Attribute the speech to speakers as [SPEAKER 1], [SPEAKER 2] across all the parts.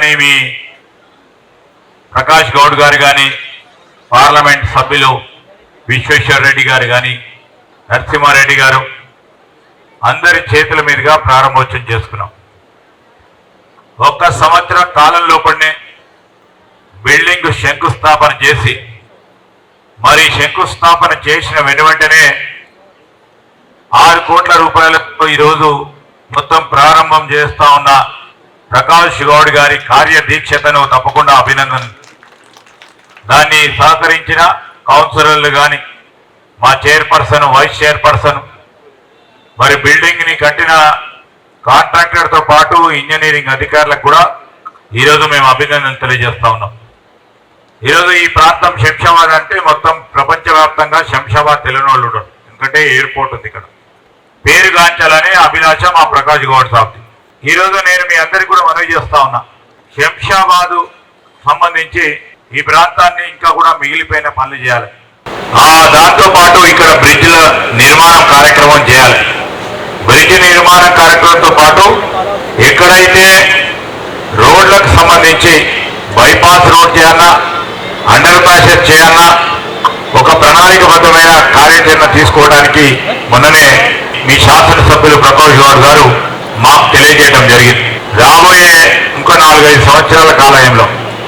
[SPEAKER 1] కానీ మీ ప్రకాష్ గౌడ్ గారు కానీ పార్లమెంట్ సభ్యులు విశ్వేశ్వర్ రెడ్డి గారు కానీ నరసింహారెడ్డి గారు అందరి చేతుల మీదుగా ప్రారంభోత్సవం చేసుకున్నాం. ఒక్క సంవత్సర కాలం లోపలనే బిల్డింగ్ శంకుస్థాపన చేసి మరి శంకుస్థాపన చేసిన వెంటనే 6 కోట్ల రూపాయలతో ఈరోజు మొత్తం ప్రారంభం చేస్తా ఉన్న ప్రకాష్ గౌడ్ గారి కార్యదీక్షతను తప్పకుండా అభినందన. దాన్ని సహకరించిన కౌన్సిలర్లు కానీ మా చైర్పర్సన్ వైస్ చైర్పర్సన్ మరి బిల్డింగ్ ని కట్టిన కాంట్రాక్టర్తో పాటు ఇంజనీరింగ్ అధికారులకు కూడా ఈరోజు మేము అభినందన తెలియజేస్తా ఉన్నాం. ఈరోజు ఈ ప్రాంతం శంషాబాద్ అంటే మొత్తం ప్రపంచవ్యాప్తంగా శంషాబాద్ తెలియనోళ్ళు ఉండరు. ఎందుకంటే ఎయిర్పోర్ట్ ఉంది ఇక్కడ. పేరుగాంచాలనే అభిలాష మా ప్రకాష్ గౌడ్ సాబ్. ఈరోజు నేను మీ అందరికీ కూడా మనవి చేస్తా ఉన్నా, శంషాబాద్ సంబంధించి ఈ ప్రాంతాన్ని ఇంకా కూడా మిగిలిపోయిన పనులు చేయాలి. దాంతో పాటు ఇక్కడ బ్రిడ్జ్ల నిర్మాణం కార్యక్రమం చేయాలి. బ్రిడ్జ్ నిర్మాణ కార్యక్రమంతో పాటు ఎక్కడైతే రోడ్లకు సంబంధించి బైపాస్ రోడ్ చేయాలన్నా అండర్ పాసెస్ చేయాలన్నా ఒక ప్రణాళికబద్ధమైన కార్యాచరణ తీసుకోవడానికి మొన్ననే మీ శాసనసభ్యులు ప్రకాష్ గౌడ్ గారు మాకు తెలియజేయడం జరిగింది. రాబోయే ఇంకో 4-5 సంవత్సరాల కాలంలో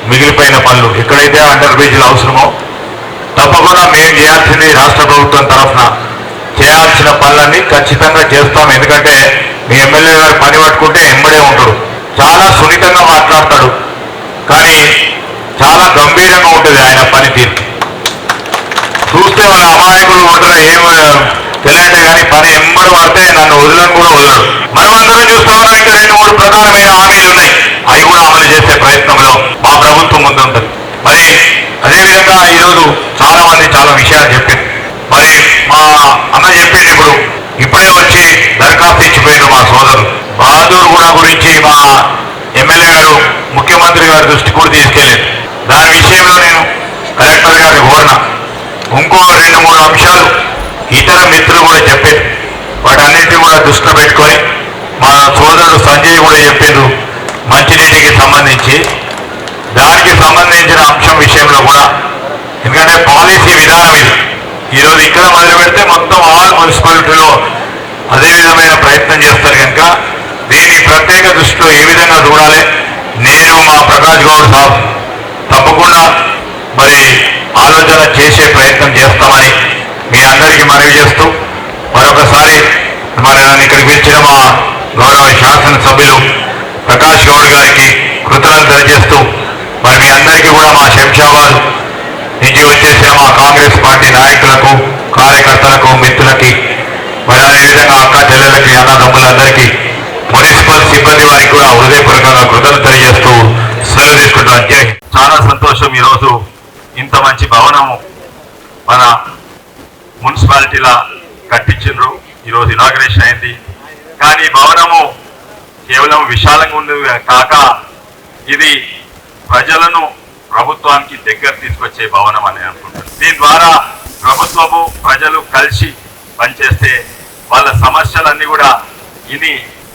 [SPEAKER 1] మిగిలిపోయిన పనులు ఎక్కడైతే అండర్ బ్రిడ్జ్లు అవసరమో తప్పకుండా మేము చేయాల్సింది రాష్ట్ర ప్రభుత్వం తరఫున చేయాల్సిన పనులన్నీ ఖచ్చితంగా చేస్తాం. ఎందుకంటే మీ ఎమ్మెల్యే గారు పని పట్టుకుంటే ఎంబడే ఉంటాడు, చాలా సున్నితంగా మాట్లాడతాడు, కానీ చాలా గంభీరంగా ఉంటుంది ఆయన పనితీరు. చూస్తే వాళ్ళ అమాయకులు ఉంటారు ఏం తెలియంటే కానీ పని ఎంబడి పడితే నన్ను వదలని కూడా వదలడు. మనమందరం చూస్తా ఉన్నాం. ఇంకా 2-3 ప్రధానమైన హామీలు ఉన్నాయి, అవి కూడా అమలు చేసే ప్రయత్నంలో మా ప్రభుత్వం ముందుంటుంది. మరి అదేవిధంగా ఈరోజు చాలా మంది చాలా విషయాలు చెప్పారు. మరి మా అన్న చెప్పింది ఇప్పుడే వచ్చి దరఖాస్తు ఇచ్చిపోయారు మా సోదరులు. బహదూర్ గుణ గురించి మా ఎమ్మెల్యే గారు ముఖ్యమంత్రి గారి దృష్టి కూడా తీసుకెళ్ళారు. దాని విషయంలో నేను కలెక్టర్ గారిని కోరిన. ఇంకో 2-3 అంశాలు ఇతర మిత్రులు కూడా చెప్పారు. వాటన్నింటినీ కూడా దృష్టిలో పెట్టుకొని మా సోదరుడు సంజయ్ కూడా చెప్పారు మంచినీటికి సంబంధించి. దానికి సంబంధించిన అంశం విషయంలో కూడా, ఎందుకంటే పాలసీ విధానం ఇది. ఈరోజు ఇక్కడ మొదలు పెడితే మొత్తం ఆల్ మున్సిపాలిటీలో అదే విధమైన ప్రయత్నం చేస్తారు కనుక దీని ప్రత్యేక దృష్టిలో ఏ విధంగా చూడాలి, నేను మా ప్రకాష్ గౌడ్ సాబ్ తప్పకుండా మరి ఆలోచన చేసే ప్రయత్నం చేస్తామని మీ అందరికీ మనవి చేస్తూ మరొకసారి మరి నన్ను ఇక్కడికి పిలిచిన మా గౌరవ శాసనసభ్యులు ప్రకాష్ గౌడ్ గారికి కృతజ్ఞతలు తెలియజేస్తూ మరి మీ అందరికీ కూడా మా శంషాబాద్ నుంచి వచ్చేసిన మా కాంగ్రెస్ పార్టీ నాయకులకు, కార్యకర్తలకు, మిత్రులకి, మరి అదేవిధంగా అక్క చెల్లెలకి, అన్నదమ్ములందరికీ, మున్సిపల్ సిబ్బంది వారికి కూడా హృదయపూర్వకంగా కృతజ్ఞతలు తెలియజేస్తూ సెలవు తీసుకుంటాను. చాలా సంతోషం. ఈరోజు ఇంత మంచి భవనము మన మున్సిపాలిటీలా కట్టించిండ్రు. ఈరోజు ఇనాగ్రేషన్ అయింది. కానీ భవనము కేవలం విశాలంగా ఉండేది కాక ఇది ప్రజలను ప్రభుత్వానికి దగ్గర తీసుకొచ్చే భవనం అని అనుకుంటున్నాను. దీని ద్వారా ప్రభుత్వము ప్రజలు కలిసి పనిచేస్తే వాళ్ళ సమస్యలన్నీ కూడా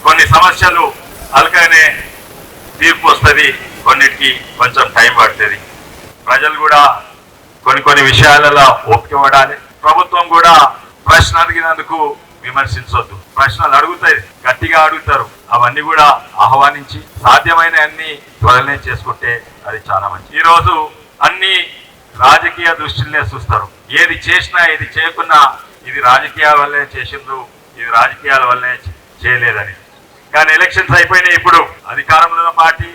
[SPEAKER 1] కొన్ని సమస్యలు అలకనే తీర్పు వస్తుంది, కొన్నిటికి కొంచెం టైం పడుతుంది. ప్రజలు కూడా కొన్ని విషయాలలో ఓపిక పడాలి. ప్రభుత్వం కూడా ప్రశ్న అడిగినందుకు విమర్శించవద్దు. ప్రశ్నలు అడుగుతాయి, గట్టిగా అడుగుతారు. అవన్నీ కూడా ఆహ్వానించి సాధ్యమైన అన్ని త్వరనే చేసుకుంటే అది చాలా మంచి. ఈరోజు అన్ని రాజకీయ దృష్టినే చూస్తారు. ఏది చేసినా ఏది చేయకున్నా ఇది రాజకీయాల వల్లే చేసిండ్రు, ఇది రాజకీయాల వల్లే చేయలేదని. కానీ ఎలక్షన్స్ అయిపోయినాయి. ఇప్పుడు అధికారంలో ఉన్న పార్టీ,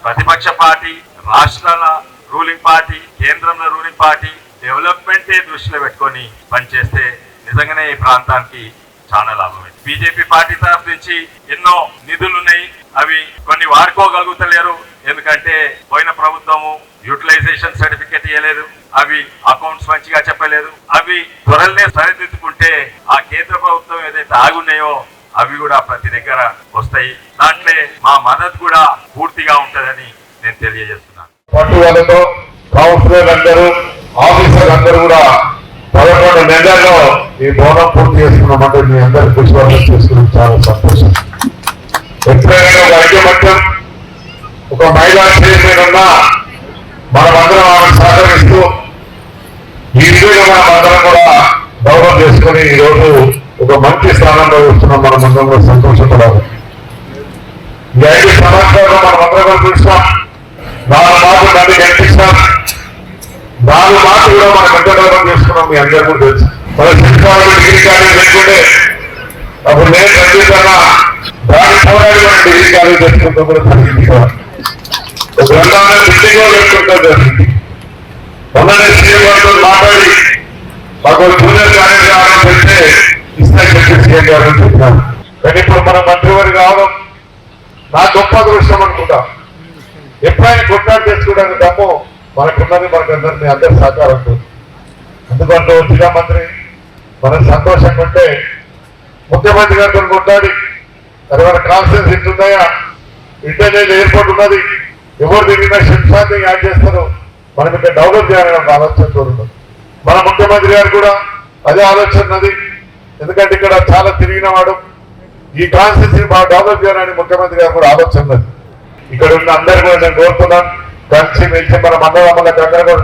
[SPEAKER 1] ప్రతిపక్ష పార్టీ, రాష్ట్రాల రూలింగ్ పార్టీ, కేంద్రంలో రూలింగ్ పార్టీ డెవలప్మెంటే దృష్టిలో పెట్టుకొని పనిచేస్తే నిజంగానే ఈ ప్రాంతానికి చాలా లాభమైంది. బీజేపీ పార్టీ తరఫు నుంచి ఎన్నో నిధులు ఉన్నాయి, అవి కొన్ని వాడుకోగలుగుతలేరు. ఎందుకంటే పోయిన ప్రభుత్వము యూటిలైజేషన్ సర్టిఫికేట్ ఇవ్వలేదు, అవి అకౌంట్స్ మంచిగా చెప్పలేదు. అవి త్వరలనే సరిదిద్దుకుంటే ఆ కేంద్ర ప్రభుత్వం ఏదైతే ఆగున్నాయో అవి కూడా ప్రతి దగ్గర వస్తాయి. దాంట్లో మా మద్దతు కూడా పూర్తిగా ఉంటుందని నేను తెలియజేస్తున్నాను.
[SPEAKER 2] పట్టుదలతో కౌన్సిలర్ అందరూ, ఆఫీసర్ అందరూ కూడా 11 నెలల్లో ఈ భవనం పూర్తి చేసుకున్నామంటే మీ అందరూ విశ్వాసం చేసుకుని చాలా సంతోషం. ఎప్పుడైనా ఒక ఐకమత్యం, ఒక మహిళా చైర్మన్ ఉన్నా మనమందరం ఆమెను సహకరిస్తూ ఈ విధంగా మనమందరం కూడా గౌరవం చేసుకుని ఈ రోజు ఒక మంచి స్థానంలో వస్తున్నాం. మనం అందరం కూడా సంతోషపడాలి. ఈ 5 సంవత్సరాలు మనం అందరం కూడా చూస్తాం. 4 మాటలు నన్ను గెలిపిస్తాం. 4 మాటలు కూడా మనం ఎంత గౌరవం చేసుకున్నాం మీ అందరూ కూడా తెలుసు. మన శిక్షణ డిగ్రీ కాలేజ్ లేకుంటే అప్పుడు నేను ఖచ్చితంగా దాని పోరాడి మనం డిగ్రీ కాలేజ్ తెచ్చుకుంటాం కూడా జరిగింది. ఒక గ్రంథాన్ని బిల్డింగ్ లో పెట్టుకుంటాం జరిగింది. మొన్ననే సీఎం గారితో మాట్లాడి మాకు జూనియర్ కాలేజ్ కావాలని చెప్తే ఇస్తాను చెప్పి సీఎం గారు అని చెప్పినాను. కానీ ఇప్పుడు మనం మంత్రివారి కావడం నా గొప్ప దృష్టం అనుకుంటా. ఎప్పుడైనా కొట్లాట చేసుకోవడానికి దమ్ము మనకున్నది, మనకందరూ మీ అందరి సహకారంతో. ఎందుకంటే జిల్లా మంత్రి మనకు సంతోషంగా ఉంటే ముఖ్యమంత్రి గారితో కొట్లాడి అది మన కాన్ఫరెన్స్ ఇంటున్నాయా, ఇంటర్నేషనల్ ఎయిర్పోర్ట్ ఉన్నది, ఎవరు తిరిగినా శిక్షాన్ని యాడ్ చేస్తారు, మనం ఇక్కడ డెవలప్ చేయాలని ఒక ఆలోచనతో ఉన్నది. మన ముఖ్యమంత్రి గారు కూడా అదే ఆలోచన ఉన్నది. ఎందుకంటే ఇక్కడ చాలా తిరిగిన వాడు, ఈ కాన్స్టిట్యూన్సీ బాగా డెవలప్ చేయాలని ముఖ్యమంత్రి గారు కూడా ఆలోచన ఉన్నది. ఇక్కడ ఉన్న అందరు కూడా నేను కోరుతున్నాను, కలిసి మెలిసి మనం అందరం కూడా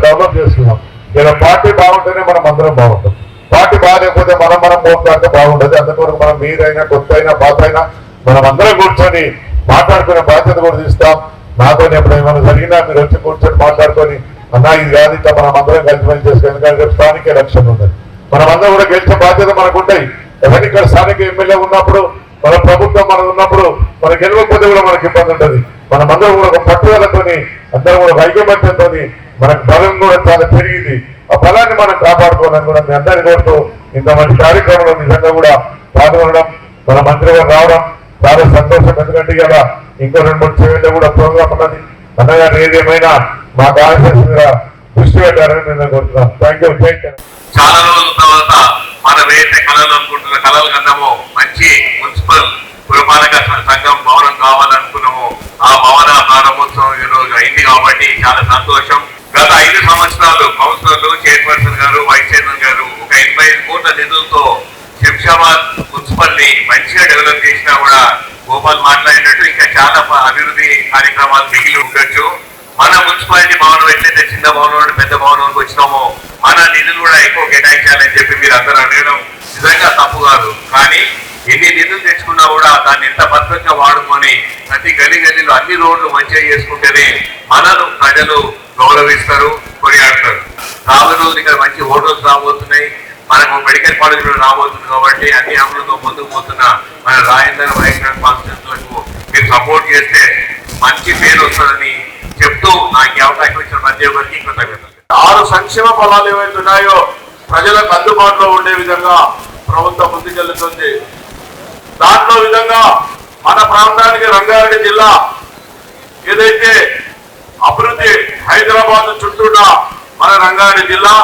[SPEAKER 2] డెవలప్ చేసుకున్నాం. ఇలా పార్టీ బాగుంటేనే మనం అందరం బాగుంటాం. పార్టీ బాగాలేకపోతే మనం పోట్లాడితే బాగుండదు. అందుకొరకు మనం మీరైనా కొత్త అయినా పాత అయినా మనం అందరం కూర్చొని మాట్లాడుకునే బాధ్యత కూడా తీస్తాం. నాతో ఎప్పుడు ఏమైనా జరిగినా మీరు వచ్చి కూర్చొని మాట్లాడుకొని అన్నా ఇది కాదు ఇట్లా మనం అందరం కలిసి పని చేసుకోవాలి. ఎందుకంటే స్థానిక ఎలక్షన్ ఉన్నది, మనం అందరం కూడా గెలిచే బాధ్యత మనకు ఉంటాయి. ఎవరి ఇక్కడ స్థానిక ఎమ్మెల్యే ఉన్నప్పుడు, మన ప్రభుత్వం మనకు ఉన్నప్పుడు, మనం గెలవకపోతే కూడా మనకి ఇబ్బంది ఉంటుంది. మనం అందరం కూడా ఒక పట్టుదలతోని అందరం కూడా ఐకమత్యంతో మనకు బలం కూడా చాలా పెరిగింది. ఆ బలాన్ని మనం కాపాడుకోవాలని కూడా మీ అందరి కోరుతూ ఇంత మంచి కార్యక్రమంలో నిజంగా కూడా పాల్గొనడం, మన మంత్రి గారు రావడం చాలా సంతోషం. ఎందుకంటే ఇలా ఇంకో 2-3 చేయంలో కూడా ప్రోగ్రామ్ ఉన్నది. అన్నగారు ఏదేమైనా మా కాన్ఫరెన్స్ మీద దృష్టి పెట్టారని నేను కోరుతున్నాను. Thank you.
[SPEAKER 1] చాలా రోజుల తర్వాత మనం ఏదైతే కళలు అనుకుంటున్న కళలు కన్నామో మంచి మున్సిపల్ పురపాలక సంఘం భవనం కావాలనుకున్నాము, ఆ భవన ప్రారంభోత్సవం ఈ రోజు అయింది కాబట్టి చాలా సంతోషం. గత 5 సంవత్సరాలు కౌన్సిలర్లు, చైర్పర్సన్ గారు, వైస్ చైర్మన్ గారు ఒక 85 కోట్ల నిధులతో శంషాబాద్ మున్సిపల్ ని మంచిగా డెవలప్ చేసినా కూడా గోపాల్ మాట్లాడినట్టు ఇంకా చాలా అభివృద్ధి కార్యక్రమాలు మిగిలి ఉండొచ్చు. మన మున్సిపాలిటీ భవనం ఎట్లయితే చిన్న భవనం పెద్ద భవనానికి వచ్చినామో మన నిధులు కూడా ఎక్కువ కేటాయించాలని చెప్పి మీరు అందరూ అడగడం నిజంగా తప్పు కాదు. కానీ ఎన్ని నిధులు తెచ్చుకున్నా కూడా దాన్ని ఎంత పద్ధతిగా వాడుకొని ప్రతి గల్లీలో అన్ని రోడ్లు మంచిగా చేసుకుంటేనే మనను ప్రజలు గౌరవిస్తారు, కొనియాడతారు. రాబోయే రోజులు ఇక్కడ మంచి హోటల్స్ రాబోతున్నాయి, మనకు మెడికల్ కాలేజ్ కూడా రాబోతుంది. కాబట్టి అన్ని అమలుతో ముందుకు పోతున్న మన రాజేంద్ర వైష్ణవ్ కాన్స్టిట్యూన్సీలకు మీరు సపోర్ట్ చేస్తే మంచి పేరు వస్తుందని చెప్తూ నాకు అవకాశం ఇచ్చిన ప్రతి ఒక్కరికి కృతజ్ఞతలు.
[SPEAKER 3] 6 సంక్షేమ ఫలాలు ఏవైతే ఉన్నాయో ప్రజలకు అందుబాటులో ఉండే విధంగా ప్రభుత్వం ముందుకెళ్తుంది. దాంట్లో విధంగా మన ప్రాంతానికి రంగారెడ్డి జిల్లా ఏదైతే అభివృద్ధి హైదరాబాద్ చుట్టూన్న మన రంగారెడ్డి జిల్లా,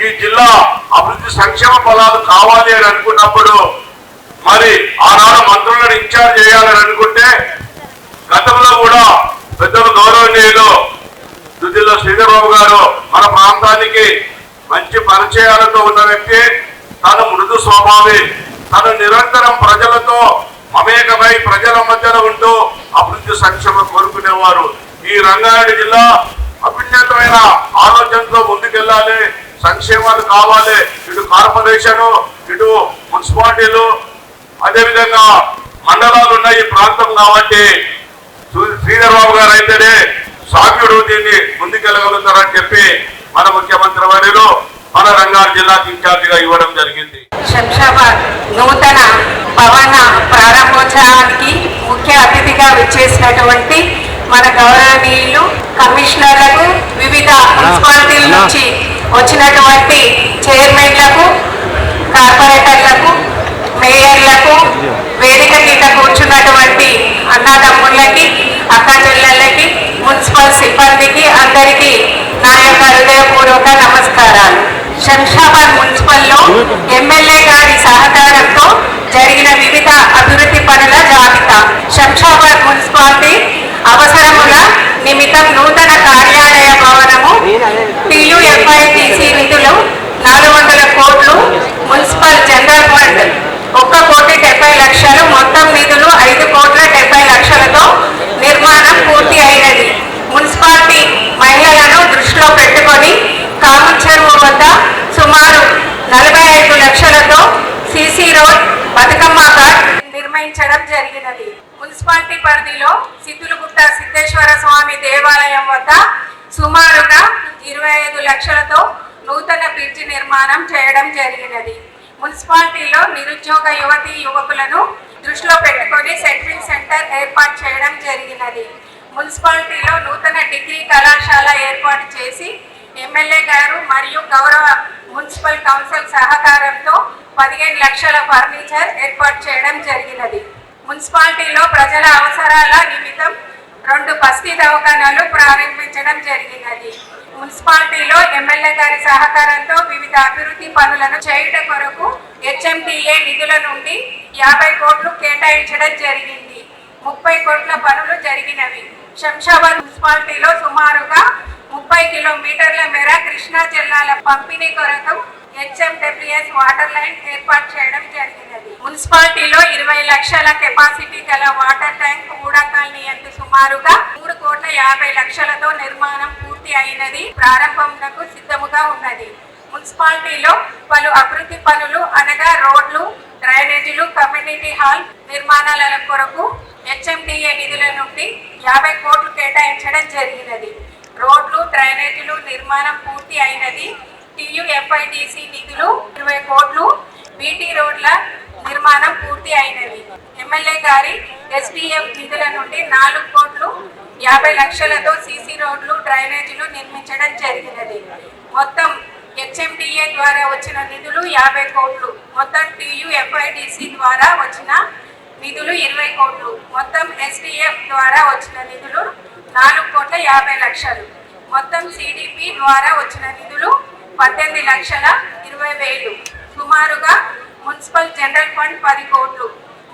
[SPEAKER 3] ఈ జిల్లా అభివృద్ధి సంక్షేమ ఫలాలు కావాలి అని అనుకున్నప్పుడు మరి ఆనాడు మంత్రులను ఇన్ఛార్జ్ చేయాలని అనుకుంటే గతంలో కూడా పెద్దలు గౌరవనీయులు దుద్దిల్ల శ్రీధర్బాబు గారు మన ప్రాంతానికి మంచి పరిచయాలతో ఉన్న వ్యక్తి. తను మృదు స్వభావి, తను నిరంతరం ప్రజలతో మమేకమై ప్రజల మధ్యన ఉంటూ అభివృద్ధి సంక్షేమం కోరుకునేవారు. ఈ రంగారెడ్డి జిల్లా అభ్యున్నతమైన ఆలోచనతో ముందుకెళ్ళాలి, సంక్షేమాలు కావాలి. ఇటు కార్పొరేషన్, ఇటు మున్సిపాలిటీలు, అదేవిధంగా మండలాలు ఉన్న ఈ ప్రాంతం కాబట్టి శ్రీధర్బాబు గారు అయితేనే సాగ్యుడు దీన్ని ముందుకెళ్ళగలుగుతారని చెప్పి మన ముఖ్యమంత్రి వర్యులు మన రంగారెడ్డి జిల్లాకి ఇన్ఛార్జిగా ఇవ్వడం జరిగింది.
[SPEAKER 4] శంషాబాద్ నూతన భవన ప్రారంభోత్సవానికి ముఖ్య అతిథిగా విచ్చేసినటువంటి మన గౌరవనీయులు కమిషనర్లకు, వివిధ మున్సిపాలిటీల నుంచి వచ్చినటువంటి చైర్మన్లకు, కార్పొరేటర్లకు, మేయర్లకు, వేదిక కింద కూర్చున్నటువంటి అన్నదమ్ములకి, అక్క చెల్లెళ్ళకి, మున్సిపల్ సిబ్బందికి అందరికీ నా యొక్క హృదయపూర్వక నమస్కారాలు. శంషాబాద్ మున్సిపల్లో ఎమ్మెల్యే గారి సహకారంతో జరిగిన వివిధ అభివృద్ధి పనుల జాబితా. శంషాబాద్ మున్సిపాలిటీ అవసరముల నిమిత్తం నూతన కార్యాలయ భవనము, TUFITC నిధులు 400 కోట్లు, మున్సిపల్ జనరల్ ఫండ్ 1,70,00,000, మొత్తం నిధులు 5,70,00,000తో నిర్మాణం పూర్తి అయినది. చేయడం జరిగినది. మున్సిపాలిటీ పరిధిలో సిద్దులగుట్ట సిద్ధేశ్వర స్వామి దేవాలయం వద్ద సుమారుగా 25 లక్షలతో నూతన బ్రిడ్జి నిర్మాణం చేయడం జరిగినది. మున్సిపాలిటీలో నిరుద్యోగ యువతీ యువకులను దృష్టిలో పెట్టుకొని సెంట్రింగ్ సెంటర్ ఏర్పాటు చేయడం జరిగినది. మున్సిపాలిటీలో నూతన డిగ్రీ కళాశాల ఏర్పాటు చేసి ఎమ్మెల్యే గారు మరియు గౌరవ మున్సిపల్ కౌన్సిల్ సహకారంతో 15 లక్షల ఫర్నిచర్ ఏర్పాటు చేయడం జరిగినది. మున్సిపాలిటీలో ప్రజల అవసరాల నిమిత్తం 2 బస్తీ దవాఖానాలు ప్రారంభించడం జరిగినది. మున్సిపాలిటీలో ఎమ్మెల్యే గారి సహకారంతో వివిధ అభివృద్ధి పనులను చేయుట కొరకు HMDA నిధుల నుండి 50 కోట్లు కేటాయించడం జరిగింది. 30 కోట్ల పనులు జరిగినవి. శంషాబాద్ మున్సిపాలిటీలో సుమారుగా 30 కిలోమీటర్ల మేర కృష్ణా జిల్లాల పంపిణీ కొరకు HMWS వాటర్ లైన్ ఏర్పాటు చేయడం జరిగినది. మున్సిపాలిటీలో 20 లక్షల కెపాసిటీ గల వాటర్ ట్యాంక్ ఊడకాలని ఎంత సుమారుగా 3,50 లక్షలతో నిర్మాణం పూర్తి అయినది, ప్రారంభంకు సిద్ధముగా ఉన్నది. మున్సిపాలిటీలో పలు అభివృద్ధి పనులు అనగా రోడ్లు, డ్రైనేజీలు, కమ్యూనిటీ హాల్ నిర్మాణాల కొరకు HMDA నిధుల నుండి 50 కోట్లు కేటాయించడం జరిగినది. రోడ్లు, డ్రైనేజీలు నిర్మాణం పూర్తి అయినది. TUFIDC నిధులు 20 కోట్లు, BT రోడ్ల నిర్మాణం పూర్తి అయినవి. ఎమ్మెల్యే గారి SDF నిధుల నుండి 4 కోట్లు 50 లక్షలతో CC రోడ్లు, డ్రైనేజీలు నిర్మించడం జరిగినది. మొత్తం HMDA ద్వారా వచ్చిన నిధులు 50 కోట్లు, మొత్తం TUFIDC ద్వారా వచ్చిన నిధులు 20 కోట్లు, మొత్తం SDF ద్వారా వచ్చిన నిధులు 4,50 లక్షలు, మొత్తం CDP ద్వారా వచ్చిన నిధులు 18,20,000, సుమారుగా మున్సిపల్ జనరల్ ఫండ్ 10 కోట్లు,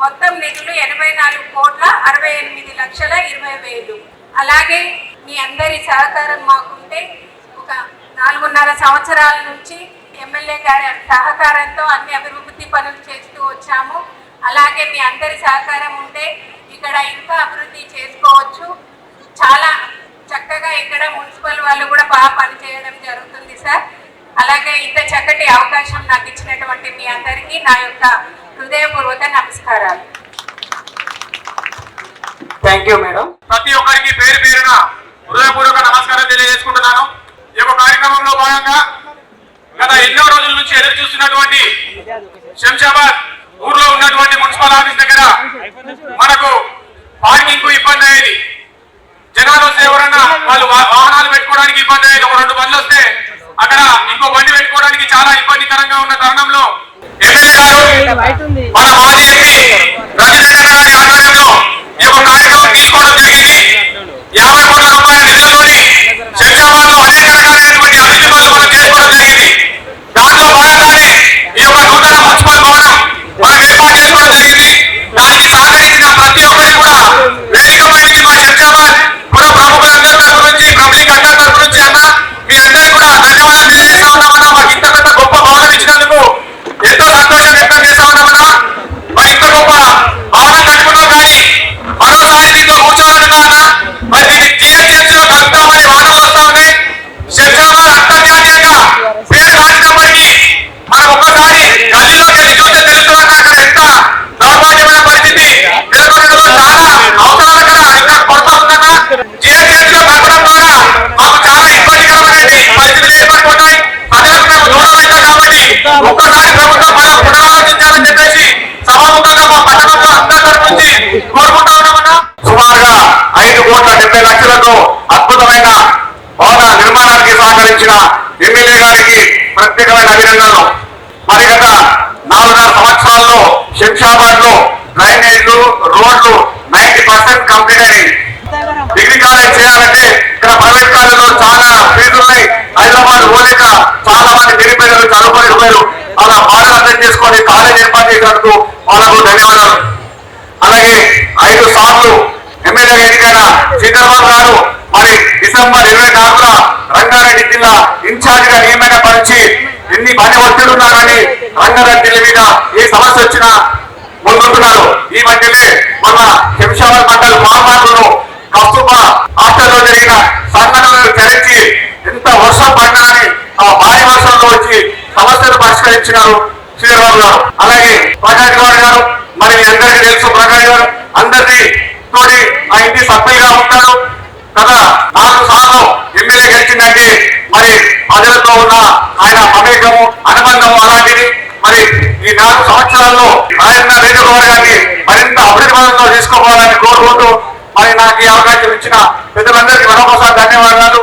[SPEAKER 4] మొత్తం నిధులు 84,68,20,000. అలాగే మీ అందరి సహకారం మాకుంటే ఒక 4.5 సంవత్సరాల నుంచి ఎమ్మెల్యే గారి సహకారంతో అన్ని అభివృద్ధి పనులు చేస్తూ వచ్చాము. అలాగే మీ అందరి సహకారం ఉంటే ఇక్కడ ఇంకా అభివృద్ధి చేసుకోవచ్చు. చాలా చక్కగా ఇక్కడ మున్సిపల్ వాళ్ళు కూడా బాగా పనిచేయడం జరుగుతుంది సార్. అలాగే ఇంత చక్కటి అవకాశం నాకు ఇచ్చినటువంటి మీ అందరికీ నా యొక్క హృదయపూర్వక నమస్కారాలు.
[SPEAKER 5] Thank you madam.
[SPEAKER 3] ప్రతి ఒక్కరికి పేరు పేరున హృదయపూర్వక నమస్కారం తెలియజేసుకుంటున్నాను. ఈ యొక్క కార్యక్రమంలో భాగంగా గత ఎన్నో రోజుల నుంచి ఎదురు చూస్తున్నటువంటి శంషాబాద్ ఊర్లో ఉన్నటువంటి మున్సిపల్ ఆఫీస్ దగ్గర మనకు పార్కింగ్ కు ఇబ్బంది అయ్యేది. జనాలు వస్తే ఎవరన్నా వాళ్ళు వాహనాలు పెట్టుకోవడానికి ఇబ్బంది అయ్యేది. ఒక 2 బండ్లు వస్తే అక్కడ ఇంకో బండి పెట్టుకోవడానికి చాలా ఇబ్బందికరంగా ఉన్న తరుణంలో ఎమ్మెల్యే గారు మన మాజీ ఎంపీ రజిరెడ్డి గారి ఆధ్వర్యంలో ఈ యొక్క కార్యక్రమం తీసుకోవడం జరిగింది. 50 కోట్ల రూపాయల నిధులతోని శంషాబాద్ లో అనేక రకాలైనటువంటి అభివృద్ధి పనులు మనం చేసుకోవడం జరిగింది. దాంట్లో భాగంగానే ఈ యొక్క నూతన మున్సిపల్ భవనం మనం ఏర్పాటు చేసుకోవడం జరిగింది. దానికి సహకరించిన ప్రతి ఒక్కరికి కూడా వేదిక పైకి మా శంషాబాద్ కూడా ప్రముఖులందరి తరఫు నుంచి, పబ్లిక్ అందరి తరఫు నుంచి అన్న మీ అందరికీ కూడా ధన్యవాదాలు తెలియజేస్తా ఉన్నామన్నా. మాకు ఇంత పెద్ద గొప్ప భవనం ఇచ్చినందుకు ఎంతో సంతోషం వ్యక్తం చేస్తా ఉన్నామన్నా. మరి ఇంత గొప్ప భవనం కట్టుకున్నాం కానీ మరోసారి దీంట్లో కూర్చోవాలన్నా అన్న. మరి దీన్ని GHS లో కలుపుతామని వార్తలు వస్తా ఉన్నాయి. శంషాబాద్ అంతర్జాతీయంగా పేరు రాసినప్పటికీ మనం ఒక్కసారి గల్లీలోకి వెళ్ళి చూస్తే తెలుస్తున్నా అక్కడ ఎంత దౌర్భాగ్యమైన పరిస్థితి నెలకొనడంలో చాలా అవసరాలు అక్కడ ఇంకా కొరత ఉందన్నా. GHS లో కలపడం ద్వారా మాకు చాలా ఇబ్బందికరమైన పరిస్థితులు ఏర్పడిపోతాయి. ప్రజలకు మేము దూరం అవుతాం కాబట్టి ఒక్కసారి ప్రభుత్వం మనం పునరాలోచించాలని చెప్పేసి సభాముఖంగా మా పట్టణంలో అందరి తరఫు నుంచి కోరుకుంటా ఉన్నామన్నా. సుమారుగా 5,70 లక్షలతో అద్భుతమైన భవన నిర్మాణానికి సహకరించిన ఎమ్మెల్యే గారికి ప్రత్యేకమైన అభినందనలు. మరి గత 4.5 సంవత్సరాల్లో శంషాబాద్ లో డ్రైనేజ్లు, రోడ్లు 90% కంప్లీట్ అయినాయి. డిగ్రీ కాలేజ్ చేయాలంటే ఇక్కడ ప్రైవేట్ కాలేజీలో చాలా ఫీజులు ఉన్నాయి. హైదరాబాద్ పోలేక చాలా మంది నిరుపేదలు చదువుకొని పోయారు. అలా బాధ అర్థం చేసుకొని కాలేజ్ ఏర్పాటు చేసినందుకు వాళ్ళకు ధన్యవాదాలు. అలాగే 5 సార్లు ఎమ్మెల్యే ఎన్నికైన సీతారామన్ గారు మరి డిసెంబర్ 24న రంగారెడ్డి జిల్లా ఇన్ఛార్జ్ గా నియమనపరిచి ఎన్ని పని ఒత్తిడున్నా కానీ రంగారెడ్డి జిల్లా మీద ఏ సమస్య వచ్చినా ముందుంటున్నారు. ఈ మధ్యనే మన శంషాబాద్ మండల్ మామాటను కస్తూర్బా హాస్టల్లో జరిగిన సంఘటనలు తెరించి ఎంత వర్షం పడినా అని ఆ భారీ వర్షంలో వచ్చి సమస్యలు పరిష్కరించినారు శ్రీరావు గారు. అలాగే ప్రకాష్ గౌడ్ గారు మరి మీ అందరికీ తెలుసు ప్రకాష్ గారు అందరినీ తోటి ఆ ఇంటి సభ్యులుగా ఉంటాడు కదా. 4 సార్లు ఎమ్మెల్యే గెలిచిందంటే మరి ప్రజలతో ఉన్న ఆయన మమేకము అనుబంధము అలాంటిది. మరి ఈ 4 సంవత్సరాల్లో ఆయన నియోజకవర్గాన్ని మరింత అభివృద్ధి పథంలో తీసుకోవాలని కోరుకుంటూ మరి నాకు ఈ అవకాశం ఇచ్చిన పెద్దలందరికీ మరొకసారి ధన్యవాదాలు.